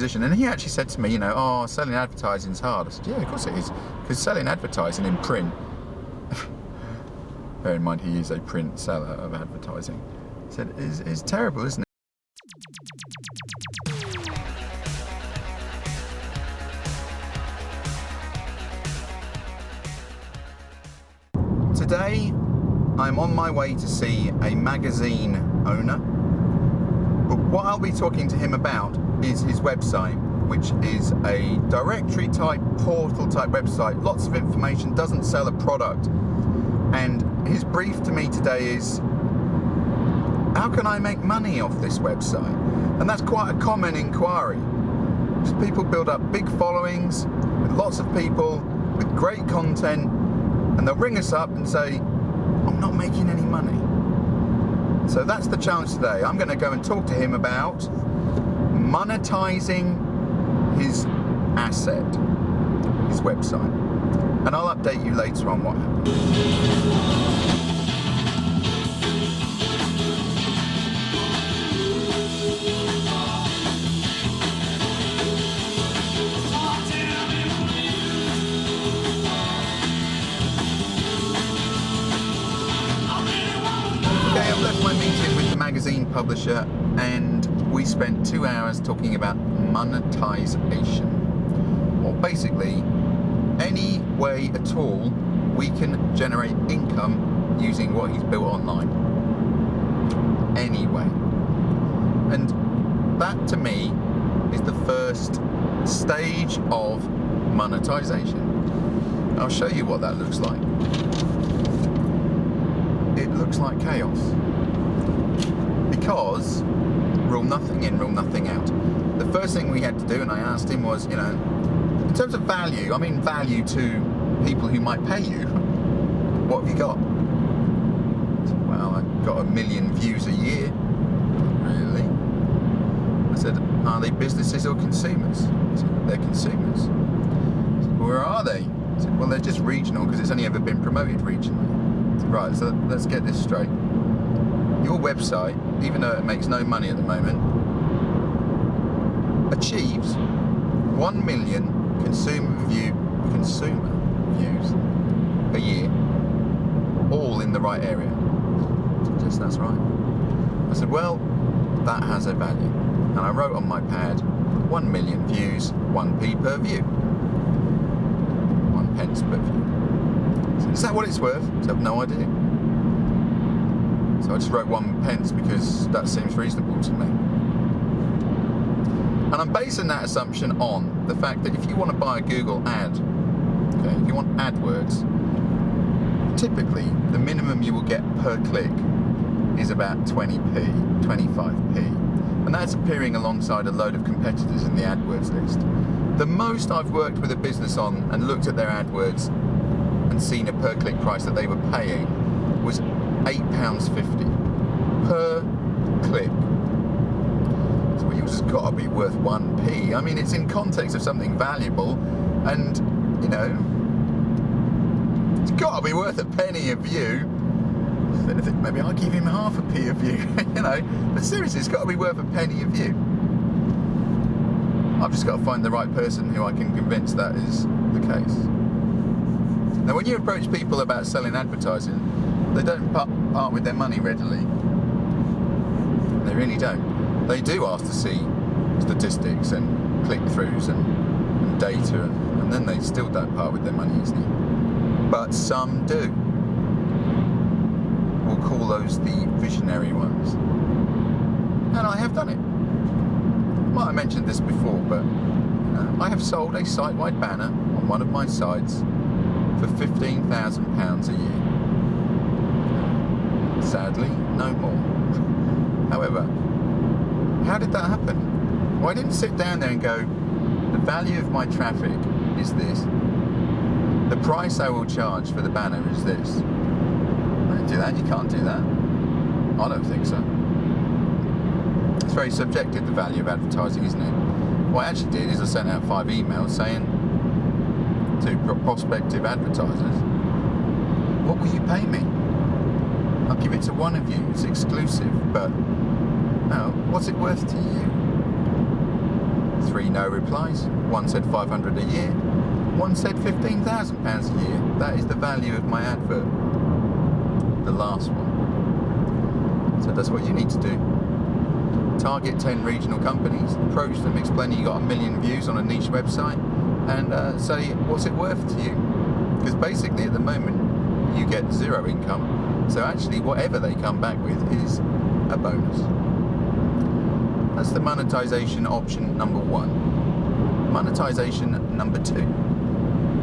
And he actually said to me, oh, selling advertising is hard. I said, yeah, of course it is, because selling advertising in print, bear in mind he is a print seller of advertising, he said, is terrible, isn't it? Today, I'm on my way to see a magazine owner, but what I'll be talking to him about is his website, which is a directory type, portal type website, lots of information, doesn't sell a product. And his brief to me today is, how can I make money off this website? And that's quite a common inquiry. Because people build up big followings with lots of people, with great content, and they'll ring us up and say, I'm not making any money. So that's the challenge today. I'm going to go and talk to him about monetizing his asset, his website. And I'll update you later on what happened. I've left my meeting with the magazine publisher and we spent 2 hours talking about monetization, or basically any way at all we can generate income using what he's built online. Any way. And that to me is the first stage of monetization. I'll show you what that looks like. It looks like chaos, because rule nothing in, rule nothing out. The first thing we had to do, and I asked him, was, in terms of value, I mean value to people who might pay you, what have you got? I said, well, I've got 1 million views a year. Really? I said, are they businesses or consumers? He said, they're consumers. I said, where are they? I said, well, they're just regional, because it's only ever been promoted regionally. Right, so let's get this straight. Your website, even though it makes no money at the moment, achieves 1 million consumer views a year, all in the right area. Yes, that's right. I said, well, that has a value. And I wrote on my pad, 1 million views, 1p per view. 1 pence per view. Is that what it's worth? I have no idea. So I just wrote 1 pence because that seems reasonable to me. And I'm basing that assumption on the fact that if you want to buy a Google ad, okay, if you want AdWords, typically the minimum you will get per click is about 20p, 25p. And that's appearing alongside a load of competitors in the AdWords list. The most I've worked with a business on and looked at their AdWords and seen a per click price that they were paying was £8.50 per click. So yours has got to be worth 1p. I mean, it's in context of something valuable, and it's got to be worth a penny a view. Then I think maybe I'll give him half a p a view, But seriously, it's got to be worth a penny a view. I've just got to find the right person who I can convince that is the case. Now, when you approach people about selling advertising, they don't part with their money readily. They really don't. They do ask to see statistics and click-throughs and data, and then they still don't part with their money easily. But some do. We'll call those the visionary ones. And I have done it. I might have mentioned this before, but I have sold a site-wide banner on one of my sites for £15,000 a year. Sadly, no more. However, how did that happen? Well, I didn't sit down there and go, the value of my traffic is this. The price I will charge for the banner is this. I didn't do that. You can't do that. I don't think so. It's very subjective, the value of advertising, isn't it? What I actually did is I sent out 5 emails saying to prospective advertisers, what will you pay me? I'll give it to one of you, it's exclusive, but now, what's it worth to you? 3 no replies. One said 500 a year. One said £15,000 a year. That is the value of my advert. The last one. So that's what you need to do. Target 10 regional companies, approach them, explain you got 1 million views on a niche website, and say, what's it worth to you? Because basically at the moment you get 0 income, so actually whatever they come back with is a bonus. That's the monetization option number 1. Monetization number 2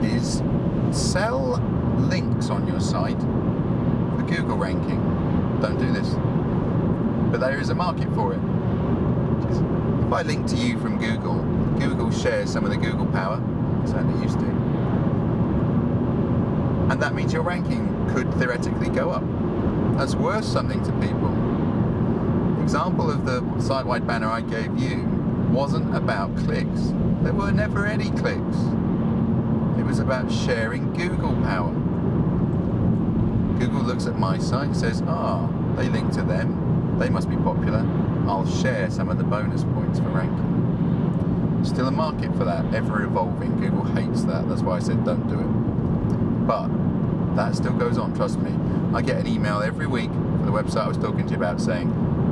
is sell links on your site for Google ranking. Don't do this, but there is a market for it. If I link to you from Google, Google shares some of the Google power, certainly used to, and that means your ranking could theoretically go up. That's worth something to people. The example of the site-wide banner I gave you wasn't about clicks. There were never any clicks. It was about sharing Google power. Google looks at my site and says, they link to them, they must be popular, I'll share some of the bonus points for ranking. Still a market for that, ever evolving. Google hates that, that's why I said don't do it. But that still goes on, trust me. I get an email every week for the website I was talking to you about saying,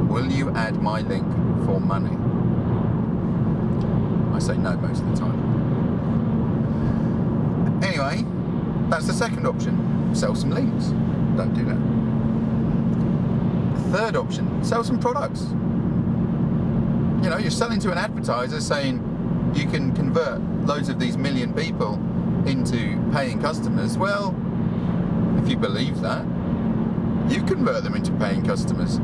will you add my link for money? I say no most of the time. Anyway, that's the second option. Sell some links. Don't do that. Third option, sell some products. You know, you're selling to an advertiser saying you can convert loads of these million people into paying customers. Well, if you believe that, you convert them into paying customers.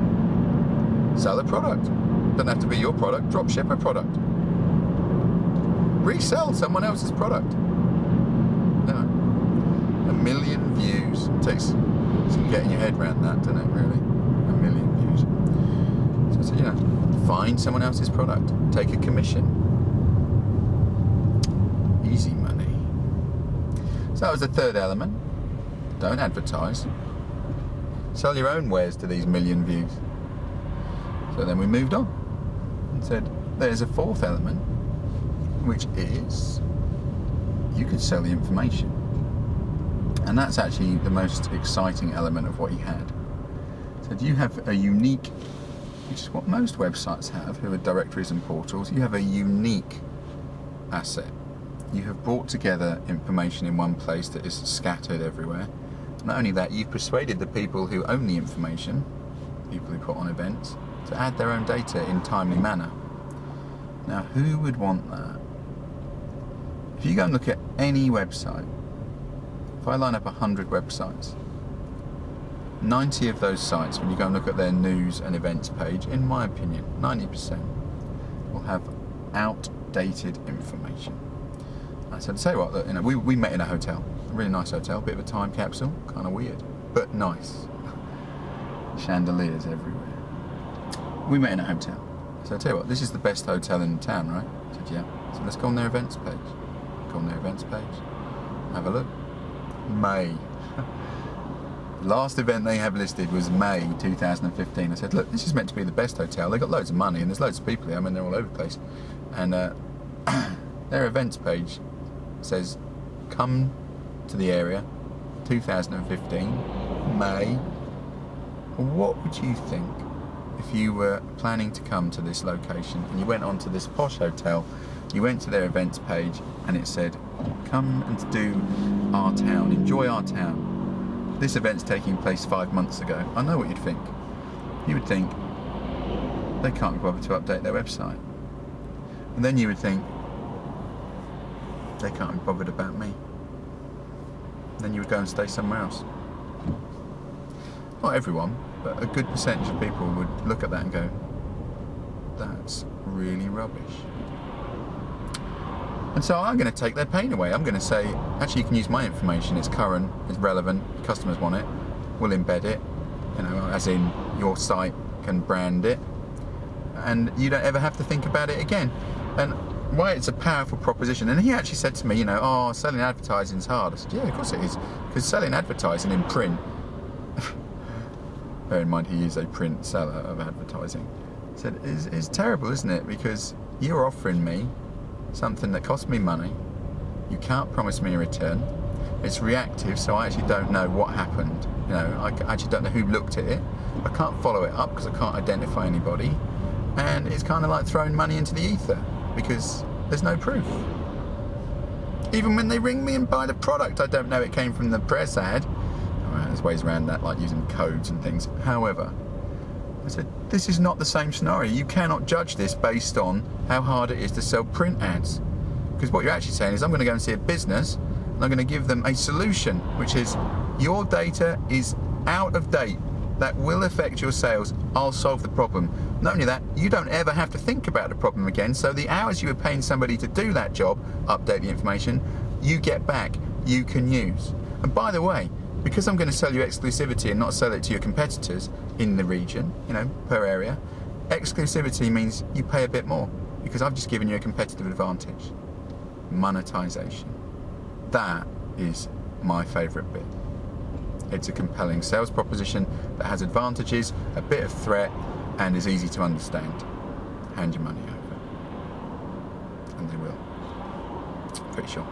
Sell a product. Doesn't have to be your product. Drop ship a product. Resell someone else's product. You know, 1 million views. It takes some getting your head around that, doesn't it, really? 1 million views. So, you know, find someone else's product. Take a commission. Easy money. So that was the third element. Don't advertise. Sell your own wares to these 1 million views. So then we moved on and said, there's a fourth element, which is you could sell the information. And that's actually the most exciting element of what he had. So do you have a unique, which is what most websites have, who are directories and portals, you have a unique asset. You have brought together information in one place that is scattered everywhere. Not only that, you've persuaded the people who own the information, people who put on events, to add their own data in a timely manner. Now, who would want that? If you go and look at any website, if I line up 100 websites, 90 of those sites, when you go and look at their news and events page, in my opinion, 90% will have outdated information. I said, say what, look, you know, we met in a hotel, a really nice hotel, bit of a time capsule, kind of weird, but nice. Chandeliers everywhere. We met in a hotel. So I tell you what, this is the best hotel in town, right? I said, yeah. So let's go on their events page. Go on their events page. Have a look. May. Last event they have listed was May 2015. I said, look, this is meant to be the best hotel. They've got loads of money and there's loads of people here. I mean, they're all over the place. And their events page says, come to the area, 2015, May. What would you think if you were planning to come to this location and you went onto this posh hotel, you went to their events page and it said, come and do our town, enjoy our town. This event's taking place 5 months ago. I know what you'd think. You would think, they can't be bothered to update their website. And then you would think, they can't be bothered about me. And then you would go and stay somewhere else. Not everyone, but a good percentage of people would look at that and go, that's really rubbish. And so I'm going to take their pain away. I'm going to say, actually, you can use my information. It's current, it's relevant, customers want it. We'll embed it, you know, as in your site can brand it. And you don't ever have to think about it again. And why it's a powerful proposition. And he actually said to me, you know, oh, selling advertising is hard. I said, yeah, of course it is. Because selling advertising in print, bear in mind he is a print seller of advertising, I said, is terrible, isn't it? Because you're offering me something that costs me money. You can't promise me a return. It's reactive, so I actually don't know what happened. You know, I actually don't know who looked at it. I can't follow it up because I can't identify anybody. And it's kind of like throwing money into the ether because there's no proof. Even when they ring me and buy the product, I don't know it came from the press ad. There's ways around that, like using codes and things. However, I said, this is not the same scenario. You cannot judge this based on how hard it is to sell print ads. Because what you're actually saying is, I'm going to go and see a business and I'm going to give them a solution, which is your data is out of date. That will affect your sales. I'll solve the problem. Not only that, you don't ever have to think about the problem again. So the hours you were paying somebody to do that job, update the information, you get back, you can use. And by the way, because I'm going to sell you exclusivity and not sell it to your competitors in the region, you know, per area, exclusivity means you pay a bit more because I've just given you a competitive advantage. Monetization. That is my favorite bit. It's a compelling sales proposition that has advantages, a bit of threat, and is easy to understand. Hand your money over. And they will. Pretty sure.